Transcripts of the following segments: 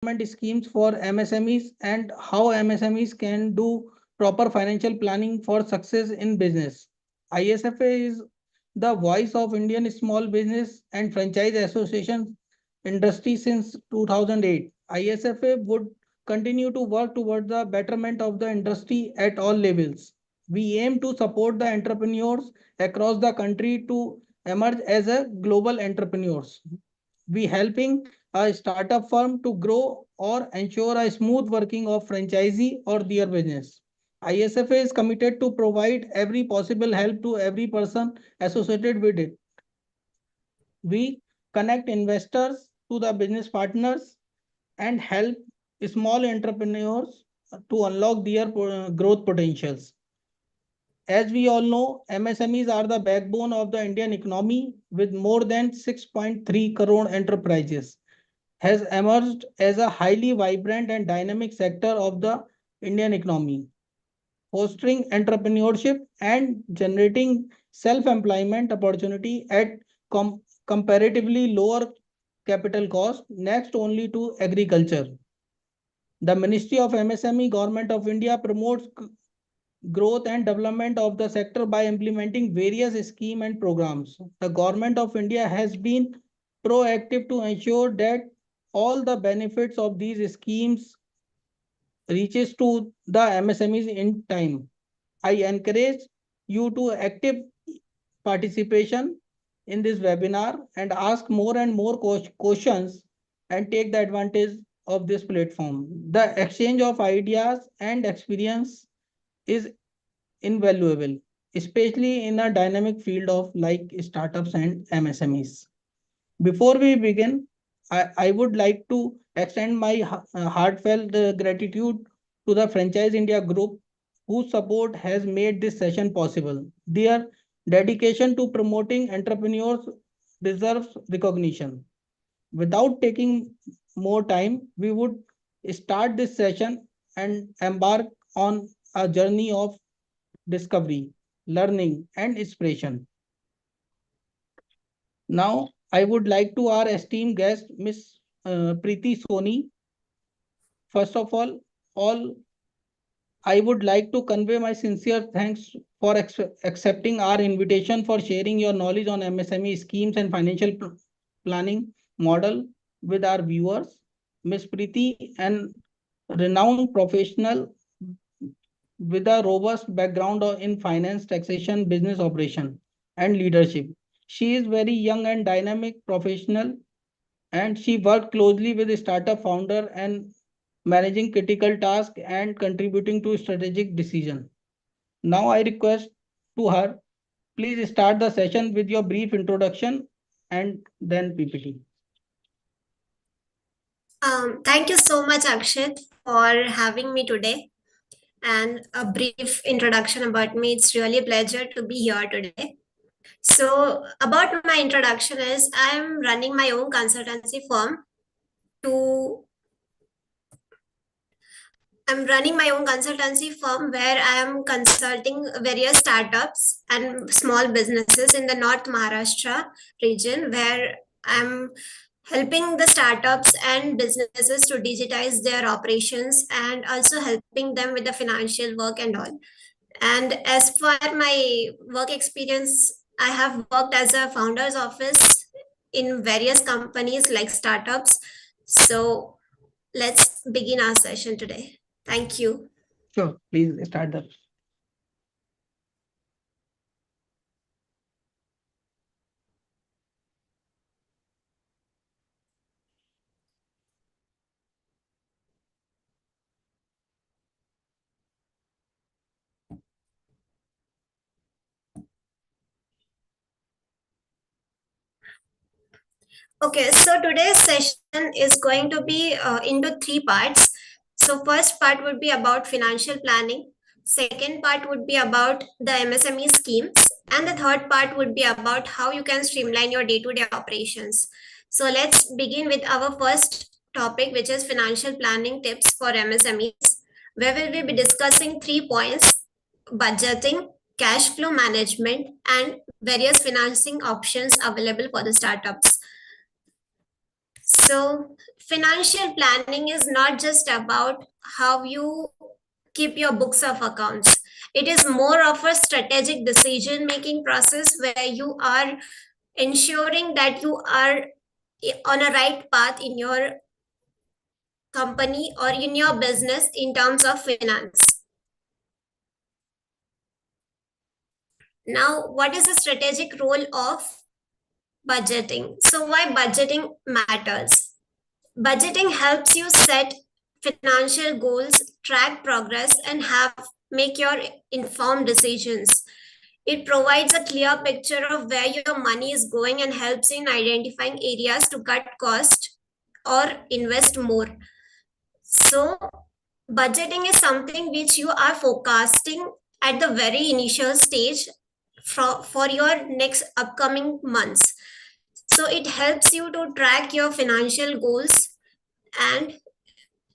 schemes for MSMEs and how MSMEs can do proper financial planning for success in business. ISFA is the voice of Indian Small Business and Franchise Association industry since 2008. ISFA would continue to work towards the betterment of the industry at all levels. We aim to support the entrepreneurs across the country to emerge as a global entrepreneurs. We helping a startup firm to grow or ensure a smooth working of franchisee or their business. ISFA is committed to provide every possible help to every person associated with it. We connect investors to the business partners and help small entrepreneurs to unlock their growth potentials. As we all know, MSMEs are the backbone of the Indian economy with more than 6.3 crore enterprises has emerged as a highly vibrant and dynamic sector of the Indian economy, fostering entrepreneurship and generating self-employment opportunity at comparatively lower capital cost, next only to agriculture. The Ministry of MSME Government of India promotes growth and development of the sector by implementing various schemes and programs. The Government of India has been proactive to ensure that all the benefits of these schemes reaches to the MSMEs in time. I encourage you to active participation in this webinar and ask more and more questions and take the advantage of this platform. The exchange of ideas and experience is invaluable, especially in a dynamic field of like startups and MSMEs. Before we begin, I would like to extend my heartfelt gratitude to the Franchise India Group, whose support has made this session possible. Their dedication to promoting entrepreneurs deserves recognition. Without taking more time, we would start this session and embark on a journey of discovery, learning, and inspiration. Now, I would like to our esteemed guest, Miss Preeti Soni. First of all, I would like to convey my sincere thanks for accepting our invitation for sharing your knowledge on MSME schemes and financial planning model with our viewers. Ms. Preeti, an renowned professional with a robust background in finance, taxation, business operation, and leadership. She is very young and dynamic professional, and she worked closely with the startup founder and managing critical tasks and contributing to strategic decision. Now I request to her, please start the session with your brief introduction and then PPT. Thank you so much, Akshat, for having me today. And a brief introduction about me. It's really a pleasure to be here today. So, about my introduction is I'm running my own consultancy firm to I'm running my own consultancy firm where I am consulting various startups and small businesses in the North Maharashtra region, where I'm helping the startups and businesses to digitize their operations and also helping them with the financial work and all. And as for my work experience, I have worked as a founder's office in various companies like startups. So let's begin our session today. Thank you. Sure, please start the. Okay, so today's session is going to be into three parts. So first part would be about financial planning. Second part would be about the MSME schemes. And the third part would be about how you can streamline your day-to-day operations. So let's begin with our first topic, which is financial planning tips for MSMEs, where we will be discussing 3 points: budgeting, cash flow management, and various financing options available for the startups. So financial planning is not just about how you keep your books of accounts. It is more of a strategic decision making process where you are ensuring that you are on a right path in your company or in your business in terms of finance. Now, what is the strategic role of budgeting? So, why budgeting matters? Budgeting helps you set financial goals, track progress, and have make your informed decisions. It provides a clear picture of where your money is going and helps in identifying areas to cut cost or invest more. So, budgeting is something which you are forecasting at the very initial stage for your next upcoming months. So, it helps you to track your financial goals and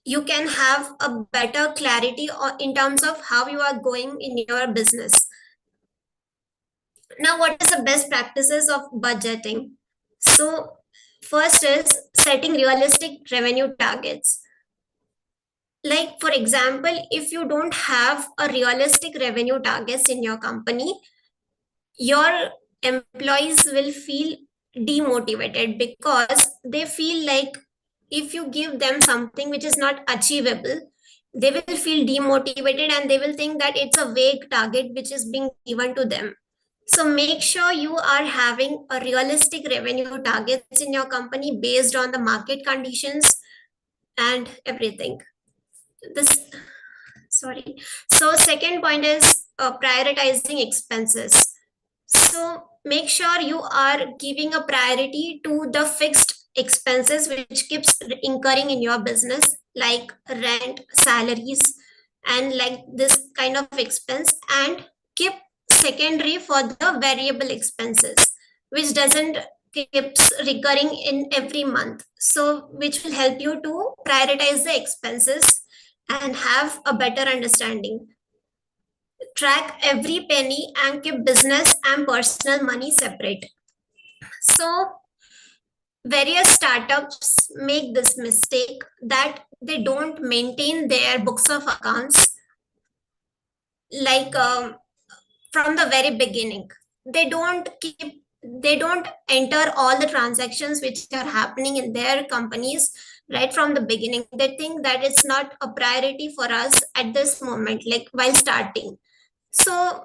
you can have a better clarity in terms of how you are going in your business. Now, what is the best practices of budgeting? So, first is setting realistic revenue targets. Like, for example, if you don't have a realistic revenue targets in your company, your employees will feel demotivated because they feel like if you give them something which is not achievable, they will feel demotivated and they will think that it's a vague target which is being given to them. So make sure you are having a realistic revenue targets in your company based on the market conditions and everything. This, sorry. So second point is prioritizing expenses. So make sure you are giving a priority to the fixed expenses which keeps incurring in your business, like rent, salaries, and like this kind of expense, and keep secondary for the variable expenses, which doesn't keeps recurring in every month. So which will help you to prioritize the expenses and have a better understanding. Track every penny and keep business and personal money separate. So, various startups make this mistake that they don't maintain their books of accounts like from the very beginning. They don't enter all the transactions which are happening in their companies right from the beginning. They think that it's not a priority for us at this moment, like while starting. So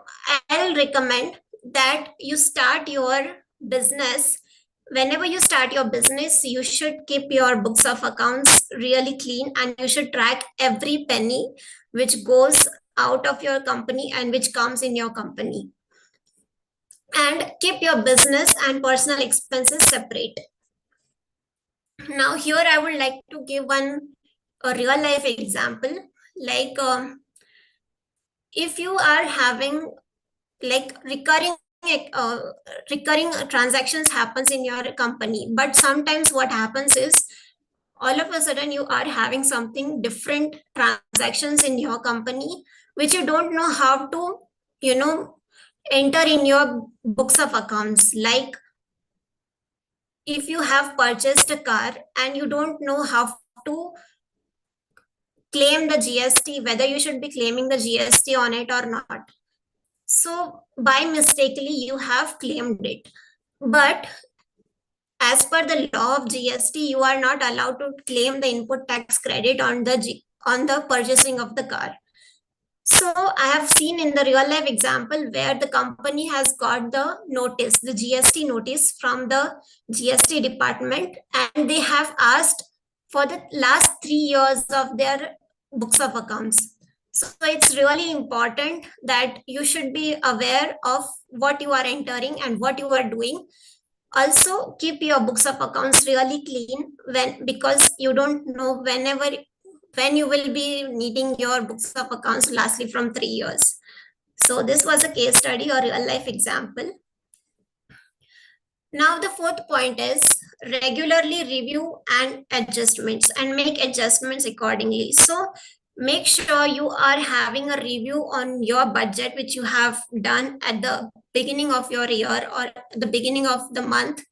I'll recommend that you start your business. Whenever you start your business, you should keep your books of accounts really clean and you should track every penny which goes out of your company and which comes in your company. And keep your business and personal expenses separate. Now, here I would like to give a real life example. Like, if you are having like uh, recurring transactions happens in your company, but sometimes what happens is all of a sudden you are having something different transactions in your company which you don't know how to you know enter in your books of accounts. Like if you have purchased a car and you don't know how to claim the GST, whether you should be claiming the GST on it or not. So by mistakenly you have claimed it. But as per the law of GST, you are not allowed to claim the input tax credit on on the purchasing of the car. So I have seen in the real life example where the company has got the notice, the GST notice from the GST department, and they have asked for the last 3 years of their books of accounts. So it's really important that you should be aware of what you are entering and what you are doing. Also keep your books of accounts really clean because you don't know when you will be needing your books of accounts lastly from 3 years. So this was a case study or real life example. Now the fourth point is regularly review and adjustments and make adjustments accordingly. So make sure you are having a review on your budget which you have done at the beginning of your year or the beginning of the month,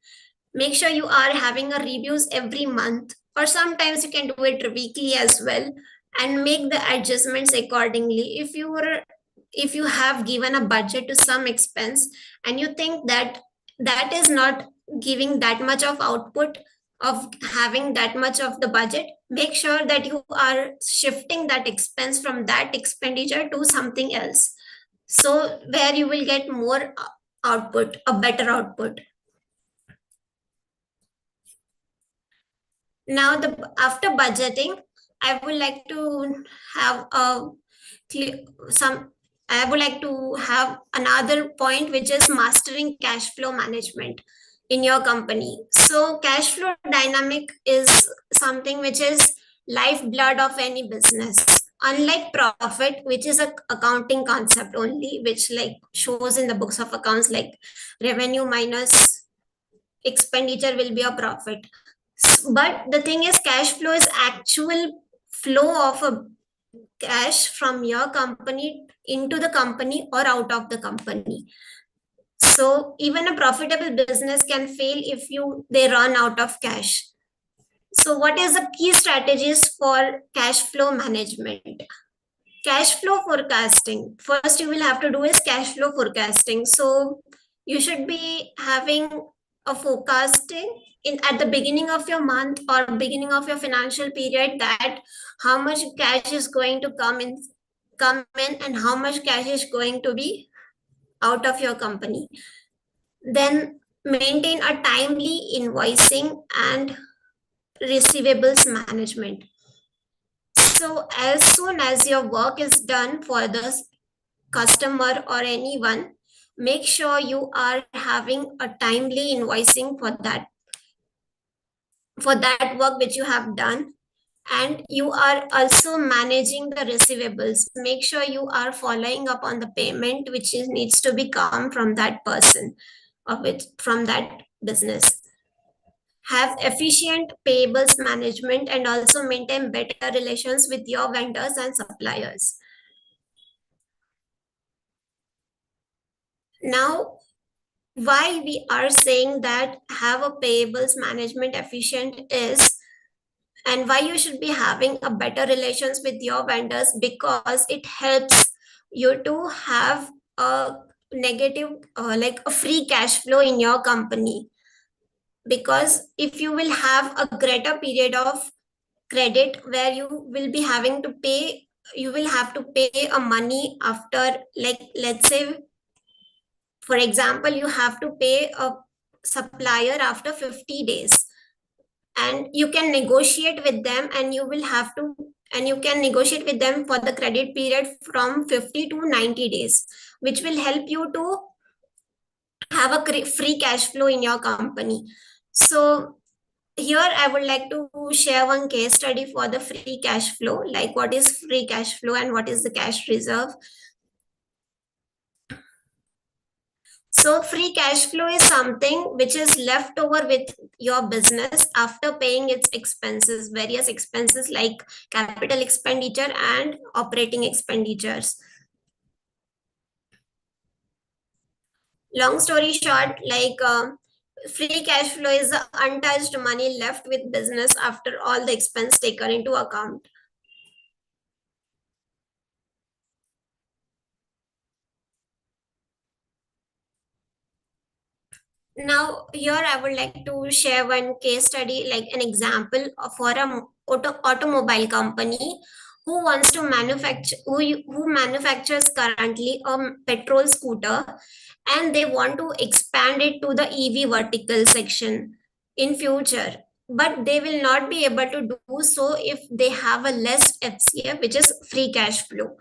Make sure you are having a reviews every month, or sometimes you can do it weekly as well, and make the adjustments accordingly. If you have given a budget to some expense and you think that that is not giving that much of output of having that much of the budget, make sure that you are shifting that expense from that expenditure to something else, so where you will get more output, a better output. Now, the after budgeting, I would like to have a some. I would like to have another point, which is mastering cash flow management in your company. So, cash flow dynamic is something which is lifeblood of any business. Unlike profit, which is a accounting concept only, which like shows in the books of accounts, like revenue minus expenditure will be a profit. But the thing is, cash flow is actual flow of a cash from your company into the company or out of the company. So even a profitable business can fail if you they run out of cash. So what is the key strategies for cash flow management? Cash flow forecasting. First, you will have to do is cash flow forecasting. So you should be having a forecasting in at the beginning of your month or beginning of your financial period, that how much cash is going to come in and how much cash is going to be out of your company. Then maintain a timely invoicing and receivables management. So as soon as your work is done for the customer or anyone, make sure you are having a timely invoicing for that work which you have done, and you are also managing the receivables. Make sure you are following up on the payment which needs to be come from that person of it from that business. Have efficient payables management and also maintain better relations with your vendors and suppliers. Now, why we are saying that have a payables management efficient is, and why you should be having a better relations with your vendors, because it helps you to have a negative like a free cash flow in your company. Because if you will have a greater period of credit where you will be having to pay, you will have to pay a money after, like let's say for example, you have to pay a supplier after 50 days, and you can negotiate with them, and you will have to, and you can negotiate with them for the credit period from 50 to 90 days, which will help you to have a free cash flow in your company. So here I would like to share one case study for the free cash flow, like what is free cash flow and what is the cash reserve. So free cash flow is something which is left over with your business after paying its expenses, various expenses like capital expenditure and operating expenditures. Long story short, free cash flow is the untouched money left with business after all the expense taken into account. Now, here I would like to share one case study, like an example for a automobile company who wants to manufacture, who manufactures currently a petrol scooter, and they want to expand it to the EV vertical section in future. But they will not be able to do so if they have a less FCF, which is free cash flow.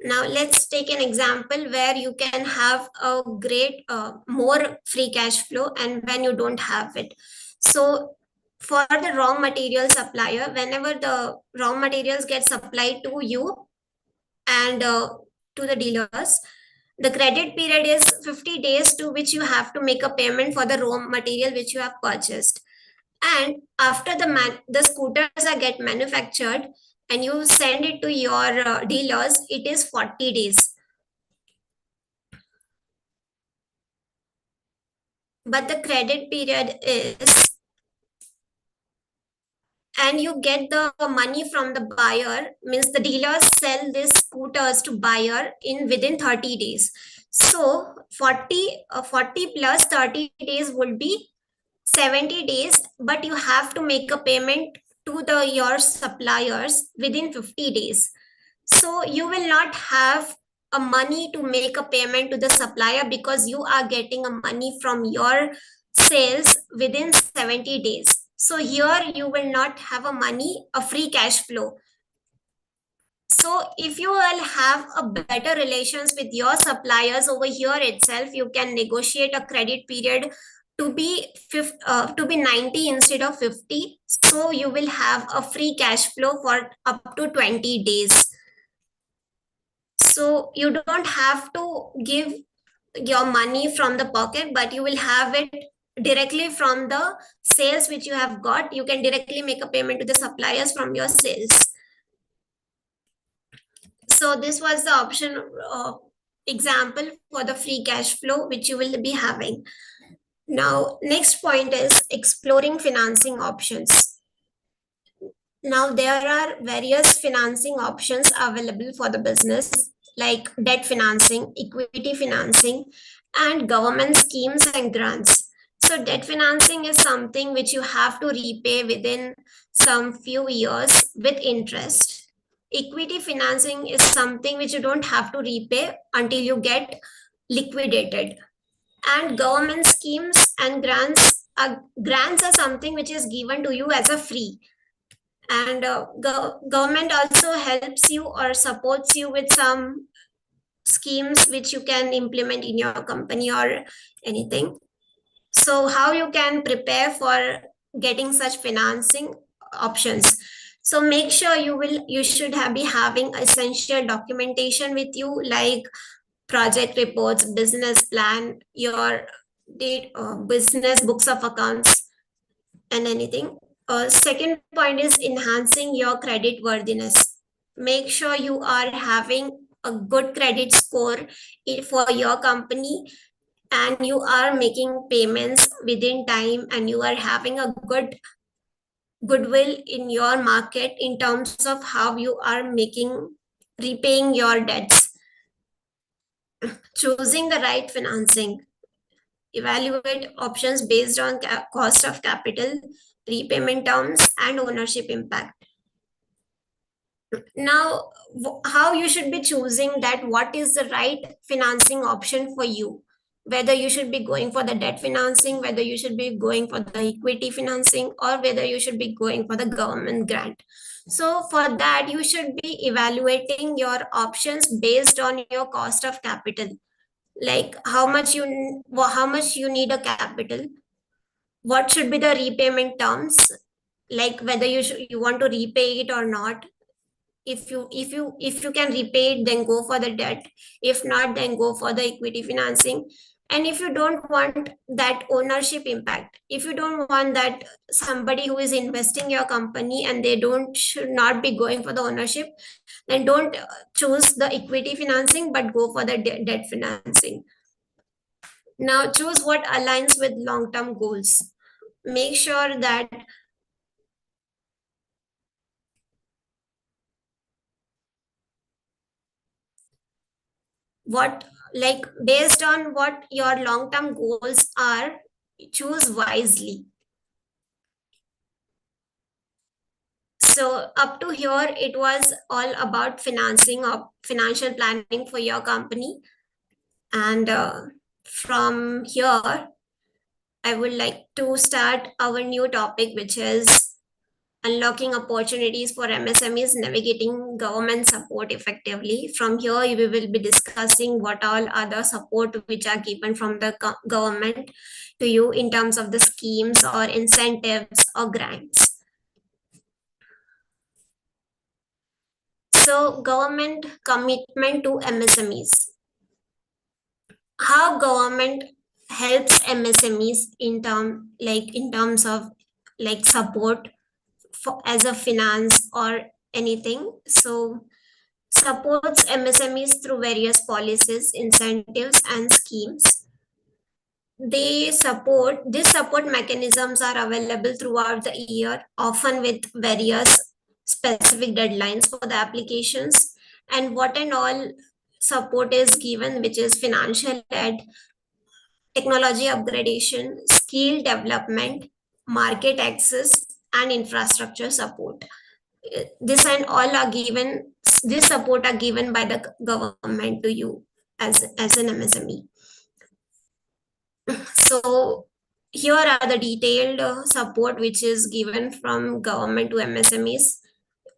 Now let's take an example where you can have a great more free cash flow and when you don't have it. So for the raw material supplier, whenever the raw materials get supplied to you and to the dealers, the credit period is 50 days to which you have to make a payment for the raw material which you have purchased. And after the scooters are get manufactured and you send it to your dealers, it is 40 days. but the credit period is, and you get the money from the buyer, means the dealers sell these scooters to buyer in within 30 days. So 40 plus 30 days would be 70 days, but you have to make a payment to the your suppliers within 50 days. So you will not have a money to make a payment to the supplier because you are getting a money from your sales within 70 days. So here you will not have a money, a free cash flow. So if you will have a better relations with your suppliers over here itself, you can negotiate a credit period to be 90 instead of 50. So you will have a free cash flow for up to 20 days. So you don't have to give your money from the pocket, but you will have it directly from the sales which you have got. You can directly make a payment to the suppliers from your sales. So this was the option example for the free cash flow which you will be having. Now, next point is exploring financing options. Now, there are various financing options available for the business, like debt financing, equity financing, and government schemes and grants. So, debt financing is something which you have to repay within some few years with interest. Equity financing is something which you don't have to repay until you get liquidated. And government schemes and grants are something which is given to you as a free, and government also helps you or supports you with some schemes which you can implement in your company or anything. So how you can prepare for getting such financing options? So make sure you should be having essential documentation with you, like project reports, business plan, your business books of accounts, and anything. Second point is enhancing your credit worthiness. Make sure you are having a good credit score for your company, and you are making payments within time, and you are having a good goodwill in your market in terms of how you are making repaying your debts. Choosing the right financing. Evaluate options based on cost of capital, repayment terms, and ownership impact. Now, how you should be choosing that what is the right financing option for you? Whether you should be going for the debt financing, whether you should be going for the equity financing, or whether you should be going for the government grant. So, for that, you should be evaluating your options based on your cost of capital, like how much you need a capital, what should be the repayment terms, like whether you want to repay it or not. If you can repay it, then go for the debt. If not, then go for the equity financing. And if you don't want that ownership impact, if you don't want that somebody who is investing your company and they don't should not be going for the ownership, then don't choose the equity financing, but go for the debt financing. Now choose what aligns with long term goals. Make sure that what, like, based on what your long term goals are, choose wisely. So up to here it was all about financing or financial planning for your company. And from here I would like to start our new topic, which is unlocking opportunities for MSMEs navigating government support effectively. From here, we will be discussing what all other support which are given from the government to you in terms of the schemes or incentives or grants. So, government commitment to MSMEs. How government helps MSMEs in terms of like support for, as a finance or anything. So supports MSMEs through various policies, incentives, and schemes. these support mechanisms are available throughout the year, often with various specific deadlines for the applications. And what and all support is given, which is financial aid, technology upgradation, skill development, market access, and infrastructure support. This and all are given, this support are given by the government to you as an MSME. So here are the detailed support which is given from government to MSMEs.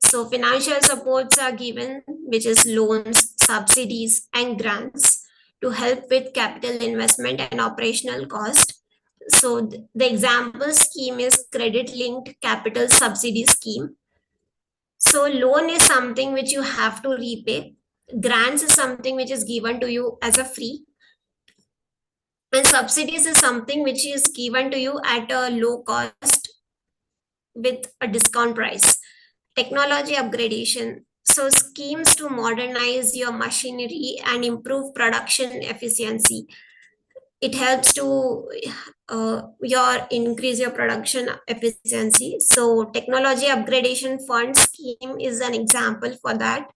So financial supports are given, which is loans, subsidies, and grants to help with capital investment and operational cost. So the example scheme is credit linked capital subsidy scheme. So loan is something which you have to repay. Grants is something which is given to you as a free. And subsidies is something which is given to you at a low cost with a discount price. Technology upgradation. So schemes to modernize your machinery and improve production efficiency. It helps to your increase your production efficiency. So technology upgradation fund scheme is an example for that.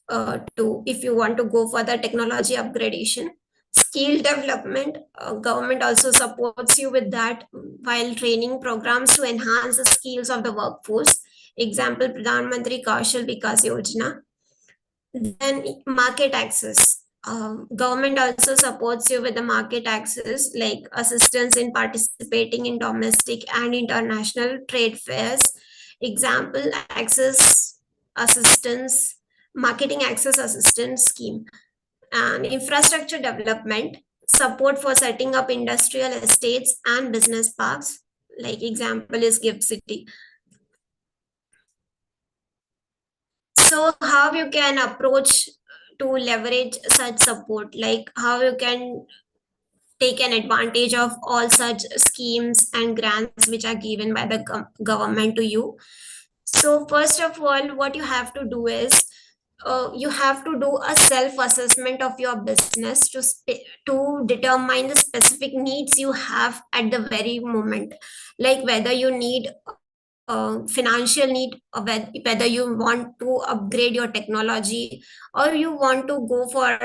To if you want to go for the technology upgradation, skill development, government also supports you with that while training programs to enhance the skills of the workforce. Example, Pradhan Mantri Kaushal Vikas Yojana. Then market access. Government also supports you with the market access, like assistance in participating in domestic and international trade fairs. Example, access assistance, marketing access assistance scheme. And infrastructure development, support for setting up industrial estates and business parks. Like example is Gift City. So how you can approach to leverage such support, like how you can take an advantage of all such schemes and grants which are given by the government to you. So first of all, what you have to do is you have to do a self assessment of your business to determine the specific needs you have at the very moment, like whether you need financial need, or whether you want to upgrade your technology, or you want to go for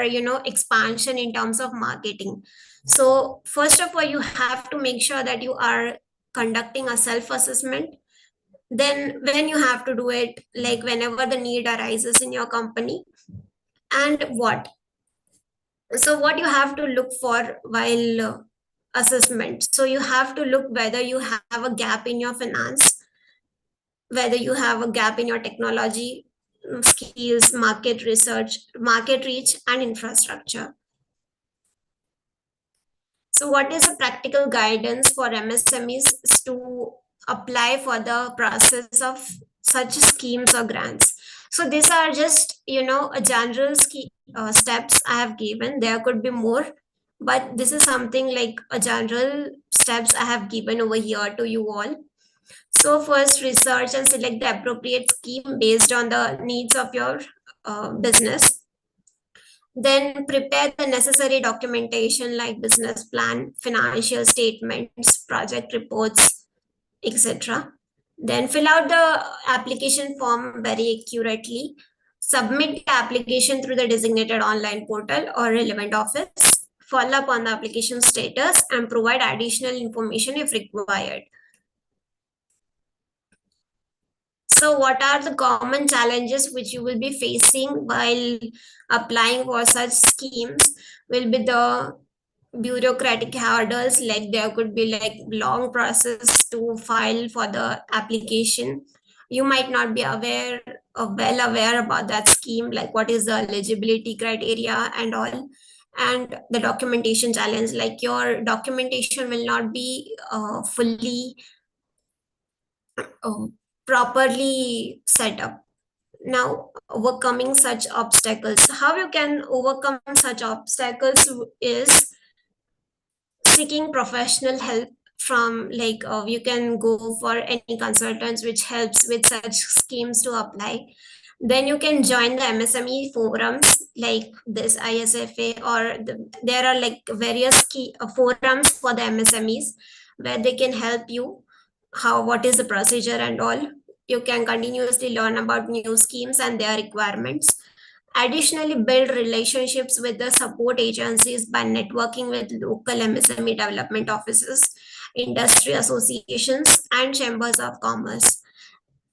expansion in terms of marketing. So first of all, you have to make sure that you are conducting a self assessment. Then when you have to do it, like whenever the need arises in your company, and what you have to look for while assessment. So you have to look whether you have a gap in your finance, whether you have a gap in your technology skills, market research, market reach, and infrastructure. So what is a practical guidance for MSMEs to apply for the process of such schemes or grants? So these are just, a general steps I have given. There could be more, but this is something like a general steps I have given over here to you all. So first, research and select the appropriate scheme based on the needs of your business. Then prepare the necessary documentation like business plan, financial statements, project reports, etc. Then fill out the application form very accurately. Submit the application through the designated online portal or relevant office. Follow up on the application status and provide additional information if required. So what are the common challenges which you will be facing while applying for such schemes? Will be the bureaucratic hurdles, like there could be like long process to file for the application. You might not be aware or well aware about that scheme, like what is the eligibility criteria and all. And the documentation challenge, like your documentation will not be fully uh, properly set up. Now, overcoming such obstacles, how you can overcome such obstacles is seeking professional help from, like you can go for any consultants which helps with such schemes to apply. Then you can join the MSME forums like this ISFA, or there are like various key forums for the MSMEs where they can help you what is the procedure and all. You can continuously learn about new schemes and their requirements. Additionally, build relationships with the support agencies by networking with local MSME development offices, industry associations, and chambers of commerce.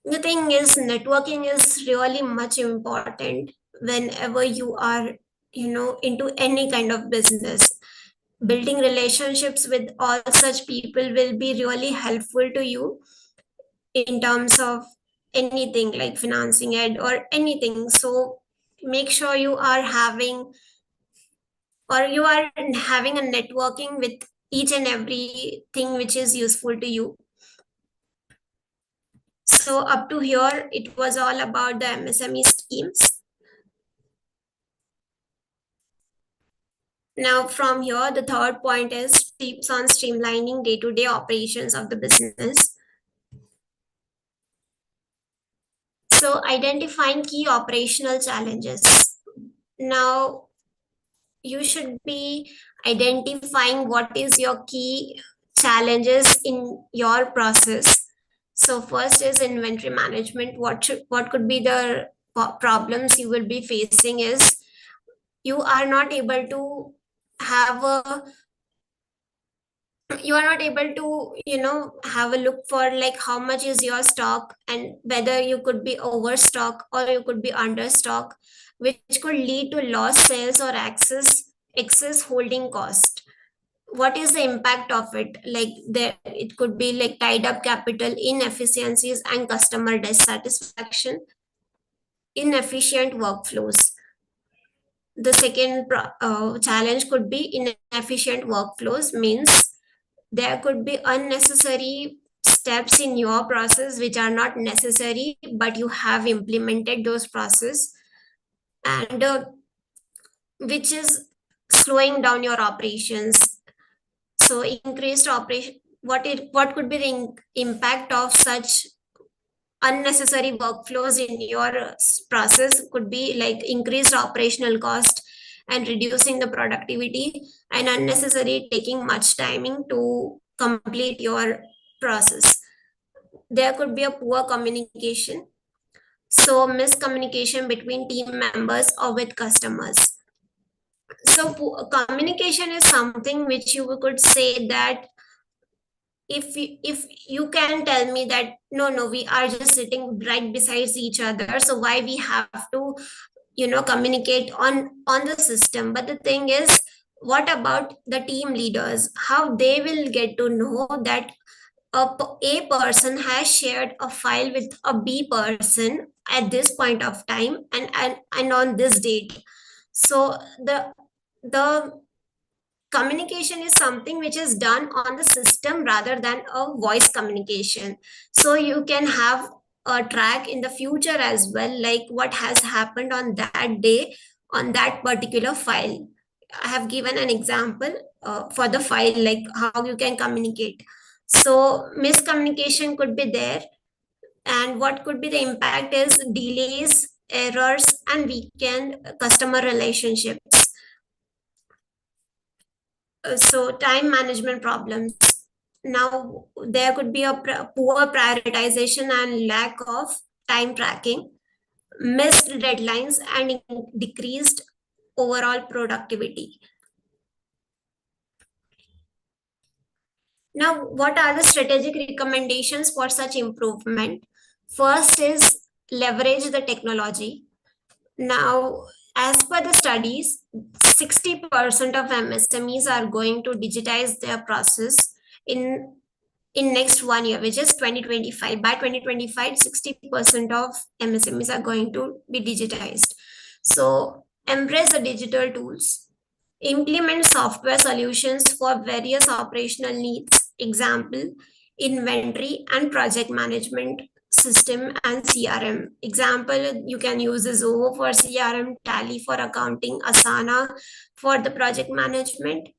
The thing is, networking is really much important whenever you are, into any kind of business. Building relationships with all such people will be really helpful to you in terms of anything like financing it or anything. So make sure you are having a networking with each and everything which is useful to you. So up to here, it was all about the MSME schemes. Now from here, the third point is tips on streamlining day-to-day operations of the business. So identifying key operational challenges. Now you should be identifying what is your key challenges in your process. So first is inventory management. What could be the problems you will be facing is you are not able to have a you are not able to have a look for like how much is your stock and whether you could be overstock or you could be understock, which could lead to lost sales or excess holding cost. What is the impact of it? Like there it could be like tied up capital, inefficiencies and customer dissatisfaction, inefficient workflows. The second challenge could be inefficient workflows, means there could be unnecessary steps in your process which are not necessary, but you have implemented those process, and which is slowing down your operations. So increased operation, what could be the impact of such unnecessary workflows in your process could be like increased operational cost and reducing the productivity, and unnecessary taking much timing to complete your process. There could be a poor communication, so miscommunication between team members or with customers. So communication is something which you could say that if you can tell me that no, we are just sitting right besides each other, so why we have to communicate on the system. But the thing is, what about the team leaders? How they will get to know that a person has shared a file with a B person at this point of time and on this date? So the communication is something which is done on the system rather than a voice communication. So you can have a track in the future as well, like what has happened on that day on that particular file. I have given an example for the file, like how you can communicate. So miscommunication could be there, and what could be the impact is delays, errors, and weakened customer relationships. So time management problems. Now there could be a poor prioritization and lack of time tracking, missed deadlines, and decreased overall productivity. Now, what are the strategic recommendations for such improvement? First is leverage the technology. Now, as per the studies, 60% of MSMEs are going to digitize their process in next 1 year, which is 2025. By 2025, 60% of MSMEs are going to be digitized. So embrace the digital tools. Implement software solutions for various operational needs. Example, inventory and project management system and CRM. Example, you can use Zoho for CRM, Tally for accounting, Asana for the project management.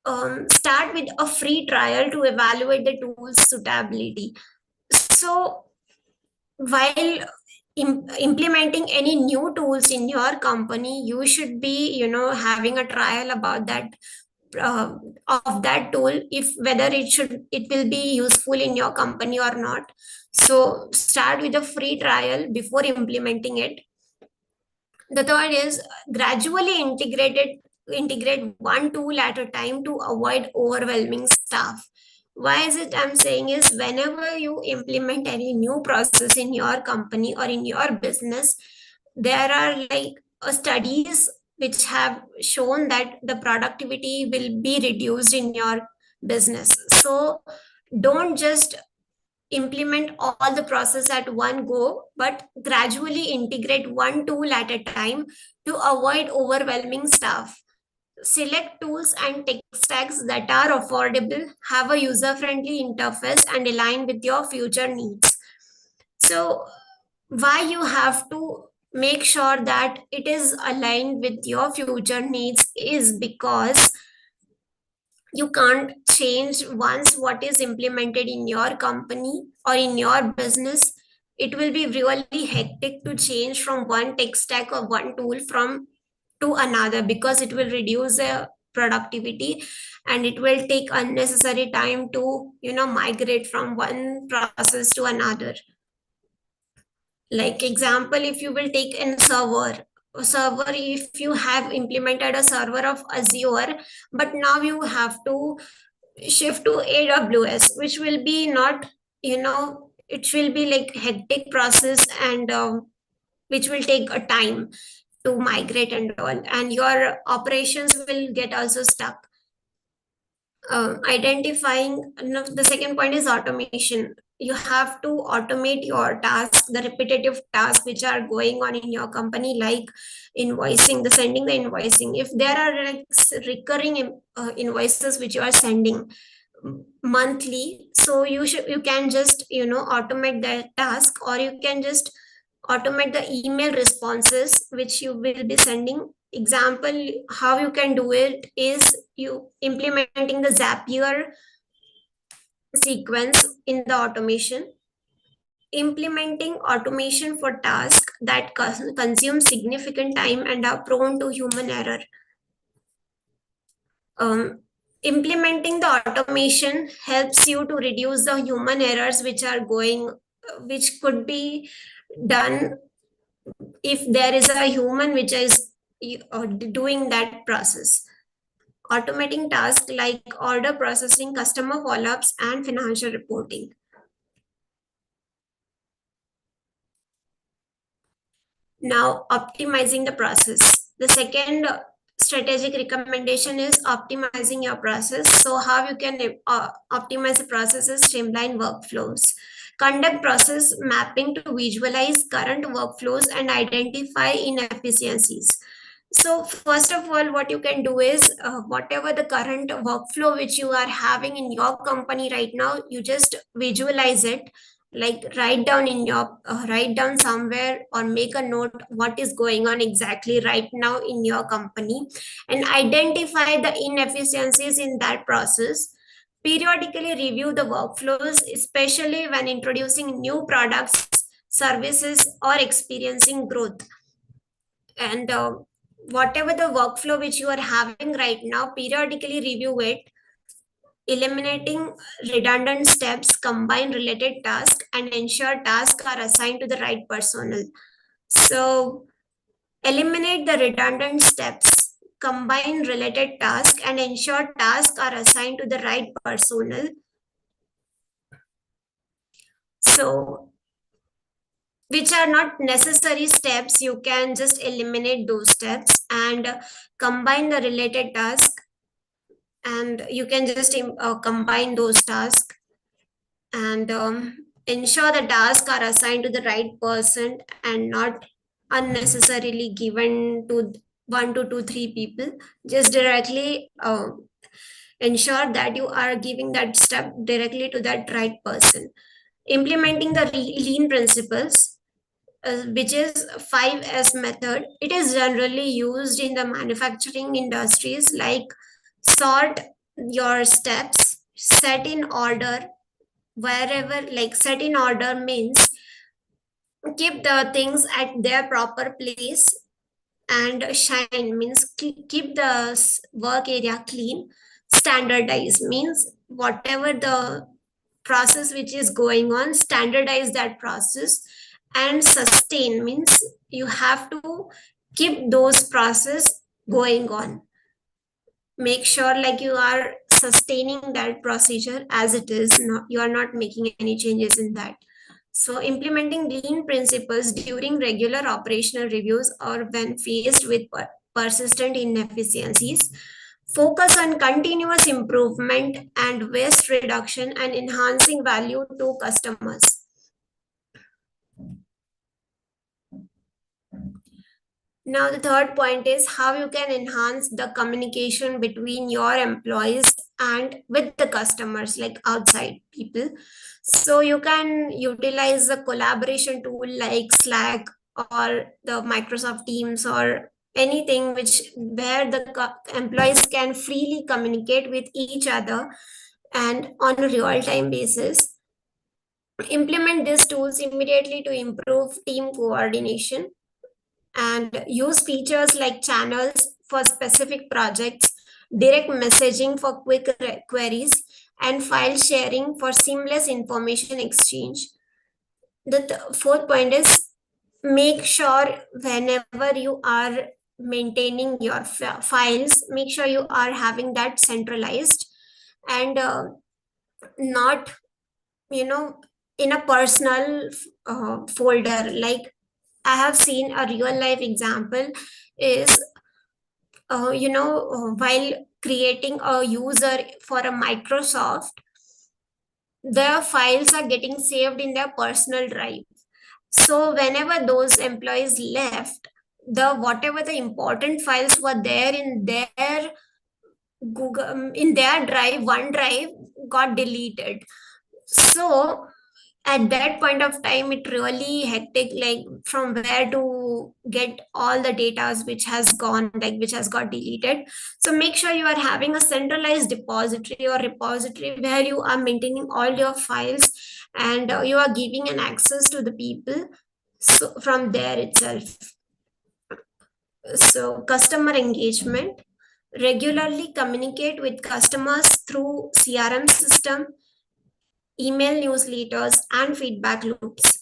Start with a free trial to evaluate the tool's suitability. So while implementing any new tools in your company, you should be, having a trial about that, uh, of that tool, if whether it will be useful in your company or not. So start with a free trial before implementing it. The third is gradually integrate one tool at a time to avoid overwhelming staff. Why is it I'm saying is, whenever you implement any new process in your company or in your business, there are like studies which have shown that the productivity will be reduced in your business. So don't just implement all the process at one go, but gradually integrate one tool at a time to avoid overwhelming stuff. Select tools and tech stacks that are affordable, have a user friendly interface, and align with your future needs. So, why you have to make sure that it is aligned with your future needs is because you can't change once what is implemented in your company or in your business. It will be really hectic to change from one tech stack or one tool from to another, because it will reduce the productivity, and it will take unnecessary time to migrate from one process to another. Like example, if you will take in server, if you have implemented a server of Azure, but now you have to shift to AWS, which will be not, it will be like hectic process, and which will take a time to migrate and all, and your operations will get also stuck. Identifying, no, the second point is automation. You have to automate your tasks, the repetitive tasks which are going on in your company, like invoicing, the sending the invoicing. If there are like recurring invoices which you are sending monthly, so you can just automate that task, or you can just automate the email responses which you will be sending. Example, how you can do it is you implementing the Zapier sequence in the automation. Implementing automation for tasks that consume significant time and are prone to human error. um, Implementing the automation helps you to reduce the human errors which are going, which could be done if there is a human which is doing that process. Automating tasks like order processing, customer follow-ups, and financial reporting. Now, optimizing the process. The second strategic recommendation is optimizing your process. So, how you can optimize the process is streamline workflows. Conduct process mapping to visualize current workflows and identify inefficiencies. So, first of all, what you can do is whatever the current workflow which you are having in your company right now, you just visualize it, like write down somewhere or make a note what is going on exactly right now in your company, and identify the inefficiencies in that process. Periodically review the workflows, especially when introducing new products, services, or experiencing growth. And whatever the workflow which you are having right now, periodically review it. Eliminating redundant steps, combine related tasks, and ensure tasks are assigned to the right personnel. So, eliminate the redundant steps, combine related tasks, and ensure tasks are assigned to the right personnel. So, which are not necessary steps, you can just eliminate those steps and combine the related task, and you can just combine those tasks, and ensure the tasks are assigned to the right person and not unnecessarily given to one to two three people. Just directly ensure that you are giving that step directly to that right person. Implementing the lean principles, which is 5S method. It is generally used in the manufacturing industries, like sort your steps, set in order. Wherever, like set in order means keep the things at their proper place, and shine means keep the work area clean. Standardize means whatever the process which is going on, standardize that process. And sustain means you have to keep those process going on. Make sure like you are sustaining that procedure as it is, not you are not making any changes in that. So implementing lean principles during regular operational reviews or when faced with persistent inefficiencies. Focus on continuous improvement and waste reduction and enhancing value to customers. Now, the third point is how you can enhance the communication between your employees and with the customers, like outside people. So, you can utilize a collaboration tool like Slack or the Microsoft Teams or anything which where the employees can freely communicate with each other and on a real time basis. Implement these tools immediately to improve team coordination, and use features like channels for specific projects, direct messaging for quick queries, and file sharing for seamless information exchange. The fourth point is make sure whenever you are maintaining your files, make sure you are having that centralized and not, you know, in a personal folder. Like I have seen a real life example is, while creating a user for a Microsoft, the files are getting saved in their personal drive. So whenever those employees left, the whatever the important files were there in their Google, in their drive, OneDrive got deleted. So at that point of time it really hectic, like from where to get all the data which has gone, like which has got deleted. So make sure you are having a centralized depository or repository where you are maintaining all your files, and you are giving an access to the people so from there itself. So customer engagement, regularly communicate with customers through CRM system, email newsletters, and feedback loops.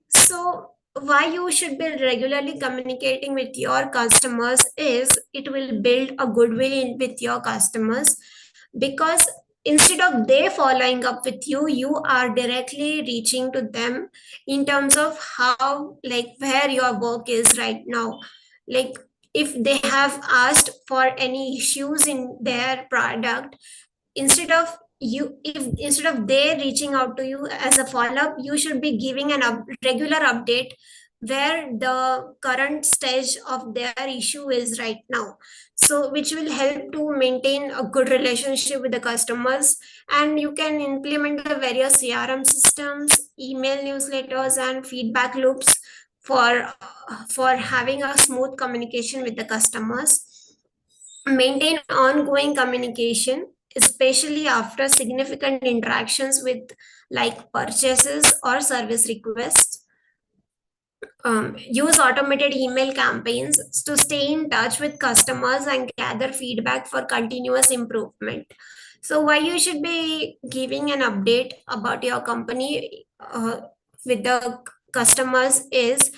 So, why you should be regularly communicating with your customers is it will build a goodwill with your customers, because instead of they following up with you, you are directly reaching to them in terms of how, like where your work is right now. Like if they have asked for any issues in their product, instead of you if instead of they reaching out to you as a follow-up, you should be giving an regular update where the current stage of their issue is right now. So which will help to maintain a good relationship with the customers. And you can implement the various CRM systems, email newsletters, and feedback loops for having a smooth communication with the customers. Maintain ongoing communication, especially after significant interactions with like purchases or service requests. Use automated email campaigns to stay in touch with customers and gather feedback for continuous improvement. So why you should be giving an update about your company with the customers is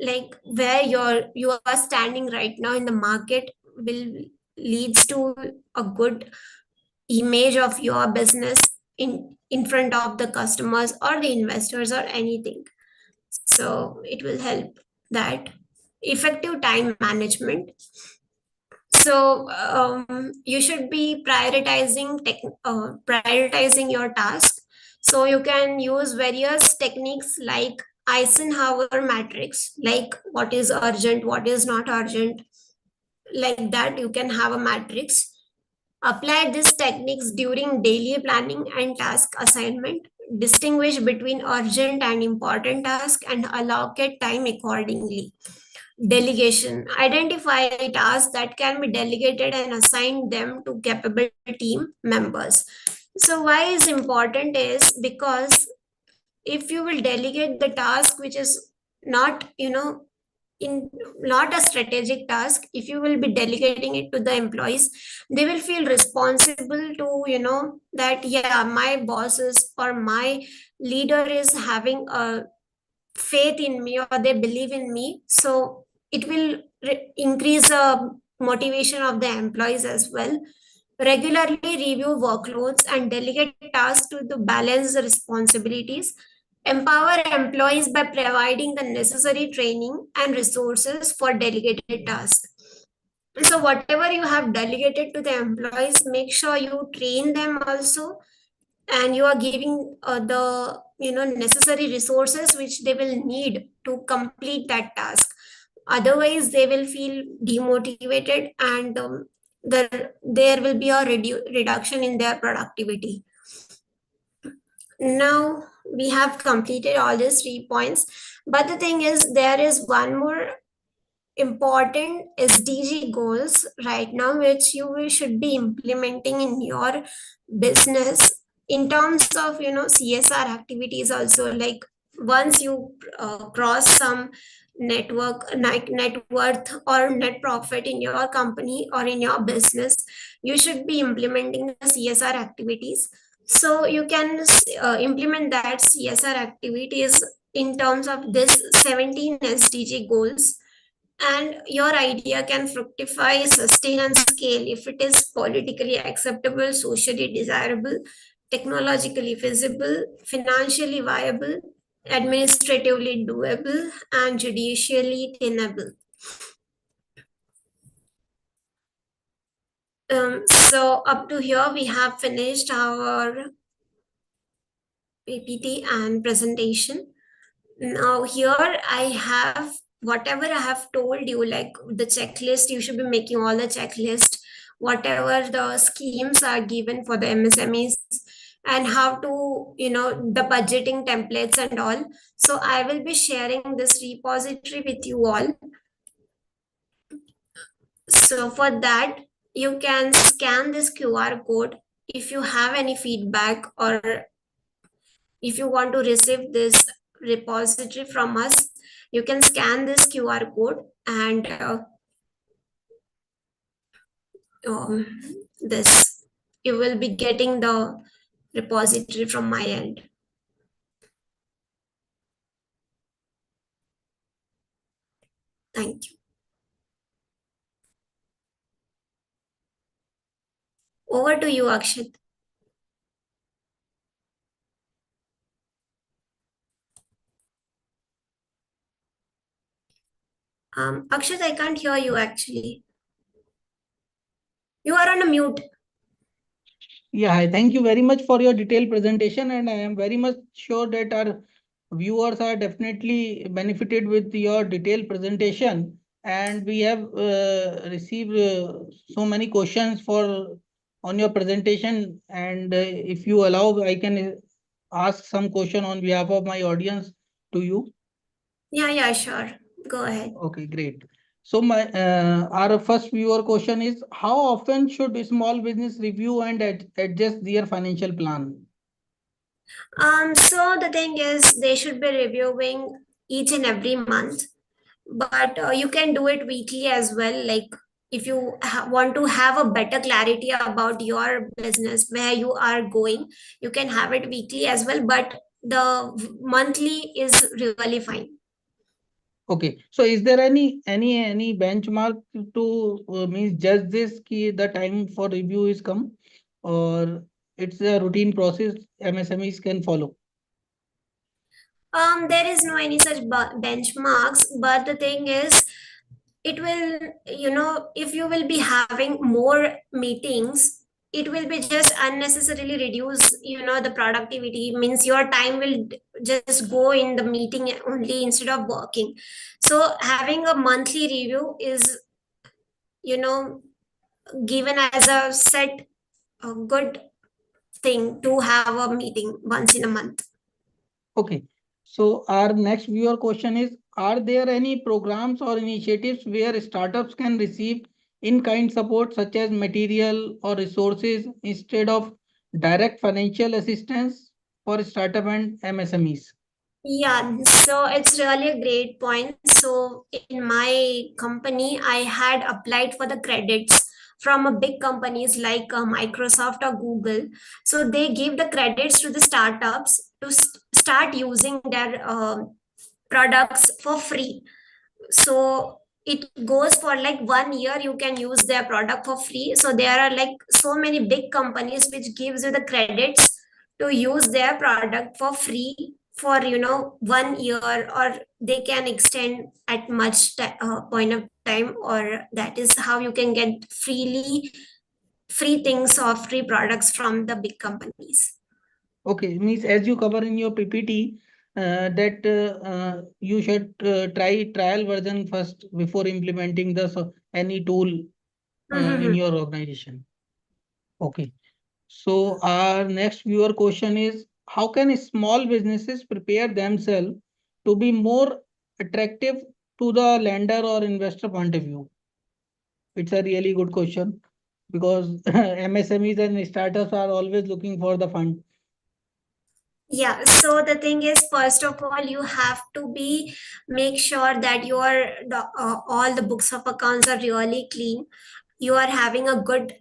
like where you are standing right now in the market will leads to a good image of your business in front of the customers or the investors or anything. So it will help that. Effective time management. So you should be prioritizing your task. So you can use various techniques like Eisenhower matrix, like what is urgent, what is not urgent. Like that, you can have a matrix. Apply these techniques during daily planning and task assignment. Distinguish between urgent and important tasks and allocate time accordingly. Delegation. Identify tasks that can be delegated and assign them to capable team members. So why is important is because if you will delegate the task which is not, in not a strategic task. If you will be delegating it to the employees, they will feel responsible to, that yeah, my boss is, or my leader is having a faith in me, or they believe in me. So it will increase the motivation of the employees as well. Regularly review workloads and delegate tasks to balance the responsibilities. Empower employees by providing the necessary training and resources for delegated tasks. So whatever you have delegated to the employees, make sure you train them also, and you are giving the necessary resources which they will need to complete that task. Otherwise they will feel demotivated, and there will be a reduction in their productivity. Now we have completed all these 3 points, but the thing is, there is one more important SDG goals right now, which you should be implementing in your business, in terms of CSR activities also. Like, once you cross some net worth or net profit in your company or in your business, you should be implementing the CSR activities. So you can implement that CSR activities in terms of this 17 SDG goals, and your idea can fructify, sustain, and scale if it is politically acceptable, socially desirable, technologically feasible, financially viable, administratively doable, and judicially tenable. So up to here, we have finished our PPT and presentation. Now here I have whatever I have told you, like the checklist. You should be making all the checklist, whatever the schemes are given for the MSMEs, and how to, the budgeting templates and all. So I will be sharing this repository with you all. So for that, you can scan this QR code. If you have any feedback, or if you want to receive this repository from us, you can scan this QR code, and this, you will be getting the repository from my end. Thank you. Over to you, Akshat. Akshat, I can't hear you actually. You are on a mute. Yeah, thank you very much for your detailed presentation, and I am very much sure that our viewers are definitely benefited with your detailed presentation. And we have received so many questions for on your presentation. And if you allow, I can ask some question on behalf of my audience to you. Yeah, sure. Go ahead. Okay, great. So my our first viewer question is, how often should a small business review and adjust their financial plan? So the thing is, they should be reviewing each and every month, but you can do it weekly as well. Like, if you want to have a better clarity about your business, where you are going, you can have it weekly as well, but the monthly is really fine. Okay, so is there any benchmark to means just this ki the time for review is come, or it's a routine process MSMEs can follow? There is no any such benchmarks, but the thing is, it will, if you will be having more meetings, it will be just unnecessarily reduce, the productivity. Means your time will just go in the meeting only instead of working. So having a monthly review is, you know given as a set, a good thing to have a meeting once in a month. Okay, so our next viewer question is, are there any programs or initiatives where startups can receive in-kind support such as material or resources instead of direct financial assistance for startup and MSMEs? Yeah, so it's really a great point. So in my company, I had applied for the credits from a big companies like Microsoft or Google. So they give the credits to the startups to start using their products for free. So it goes for like 1 year, you can use their product for free. So there are like so many big companies which gives you the credits to use their product for free for 1 year, or they can extend at much point of time, or that is how you can get free things or free products from the big companies. Okay, means as you cover in your PPT, that you should try trial version first before implementing the any tool in your organization. Okay. So our next viewer question is, how can small businesses prepare themselves to be more attractive to the lender or investor point of view? It's a really good question because MSMEs and startups are always looking for the fund. Yeah, so the thing is, first of all, you have to be make sure that all the books of accounts are really clean. You are having a good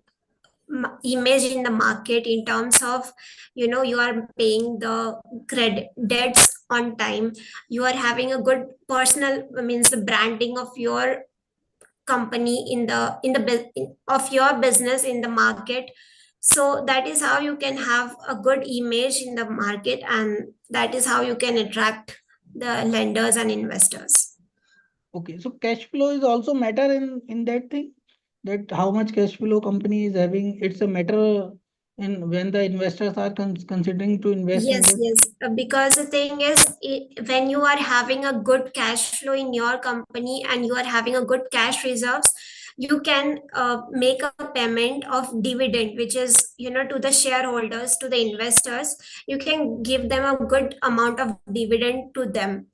image in the market in terms of, you are paying the credit debts on time. You are having a good personal, means the branding of your company of your business in the market. So that is how you can have a good image in the market, and that is how you can attract the lenders and investors. Okay, so cash flow is also matter in that thing, that how much cash flow company is having. It's a matter in when the investors are considering to invest in Yes, that. yes. Because the thing is, when you are having a good cash flow in your company and you are having a good cash reserves, you can make a payment of dividend, which is, to the shareholders, to the investors. You can give them a good amount of dividend to them.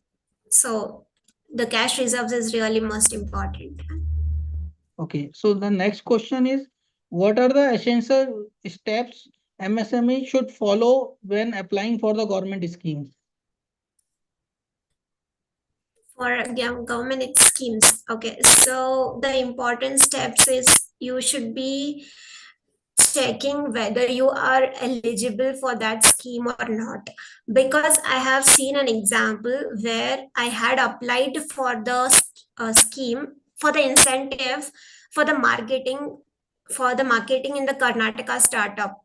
So the cash reserves is really most important. Okay, so the next question is, what are the essential steps MSME should follow when applying for the government schemes? For government schemes. Okay, so the important steps is you should be checking whether you are eligible for that scheme or not, because I have seen an example where I had applied for the scheme for the incentive for the marketing in the Karnataka startup,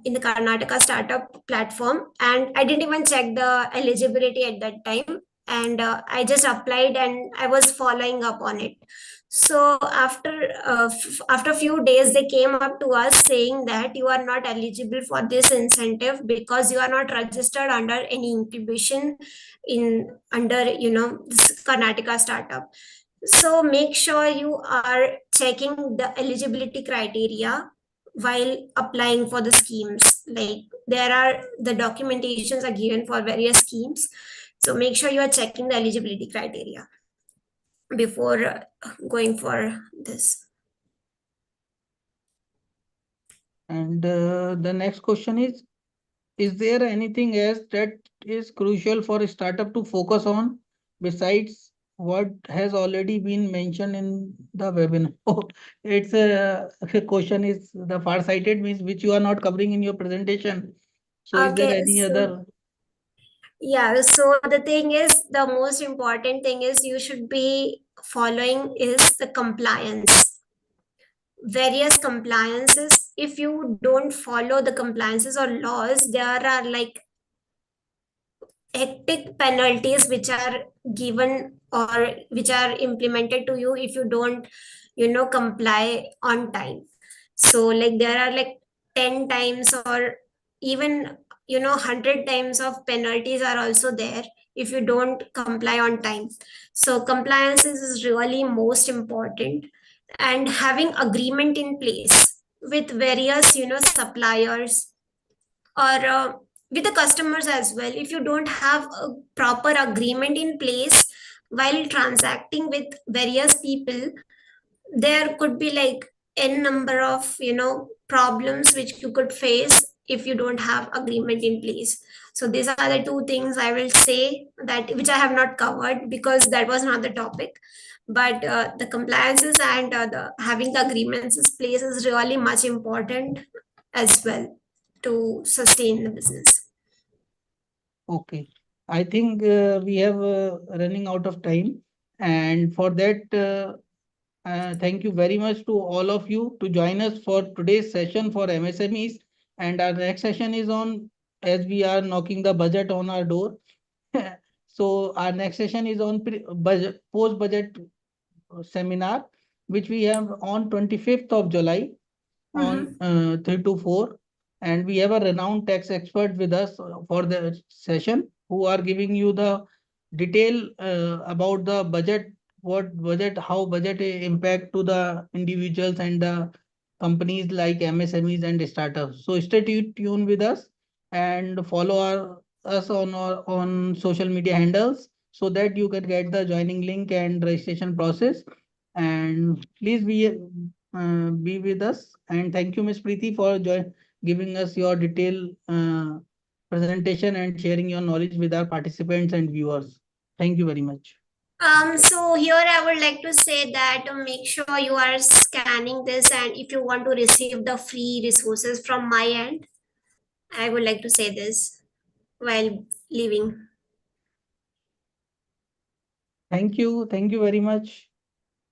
in the Karnataka startup platform, and I didn't even check the eligibility at that time, and I just applied and I was following up on it. So after a few days, they came up to us saying that you are not eligible for this incentive because you are not registered under any incubation in under this Karnataka startup. So make sure you are checking the eligibility criteria while applying for the schemes. Like, there are the documentations are given for various schemes. So make sure you are checking the eligibility criteria before going for this. And the next question is there anything else that is crucial for a startup to focus on besides what has already been mentioned in the webinar? It's a question is the far-sighted means which you are not covering in your presentation. So is there Okay, any so other? yeah, so the thing is, the most important thing is you should be following is the compliance, various compliances. If you don't follow the compliances or laws, there are like hectic penalties which are given or which are implemented to you if you don't comply on time. So like there are like 10 times or even 100 times of penalties are also there if you don't comply on time. So compliance is really most important, and having agreement in place with various suppliers, or with the customers as well. If you don't have a proper agreement in place while transacting with various people, there could be like n number of problems which you could face if you don't have agreement in place. So these are the two things I will say that which I have not covered because that was not the topic. But the compliances and the having the agreements in place is really much important as well to sustain the business. Okay. I think we have running out of time. And for that, thank you very much to all of you to join us for today's session for MSMEs. And our next session is on, as we are knocking the budget on our door. So our next session is on budget, post-budget seminar, which we have on 25th of July on Mm-hmm. 3 to 4. And we have a renowned tax expert with us for the session who are giving you the detail about the budget, what budget, how budget impact to the individuals and the companies like MSMEs and startups. So stay tuned with us and follow us on our on social media handles so that you can get the joining link and registration process. And please be with us. And thank you, Ms. Preeti, for giving us your detailed presentation and sharing your knowledge with our participants and viewers. Thank you very much. So here I would like to say that make sure you are scanning this, and if you want to receive the free resources from my end, I would like to say this while leaving. Thank you. Thank you very much.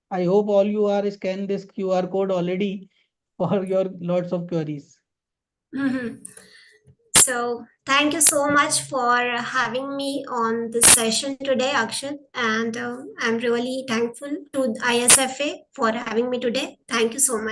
I hope all you are scan this QR code already for your lots of queries. Mhm. So thank you so much for having me on this session today, Akshat, and I'm really thankful to ISFA for having me today. Thank you so much.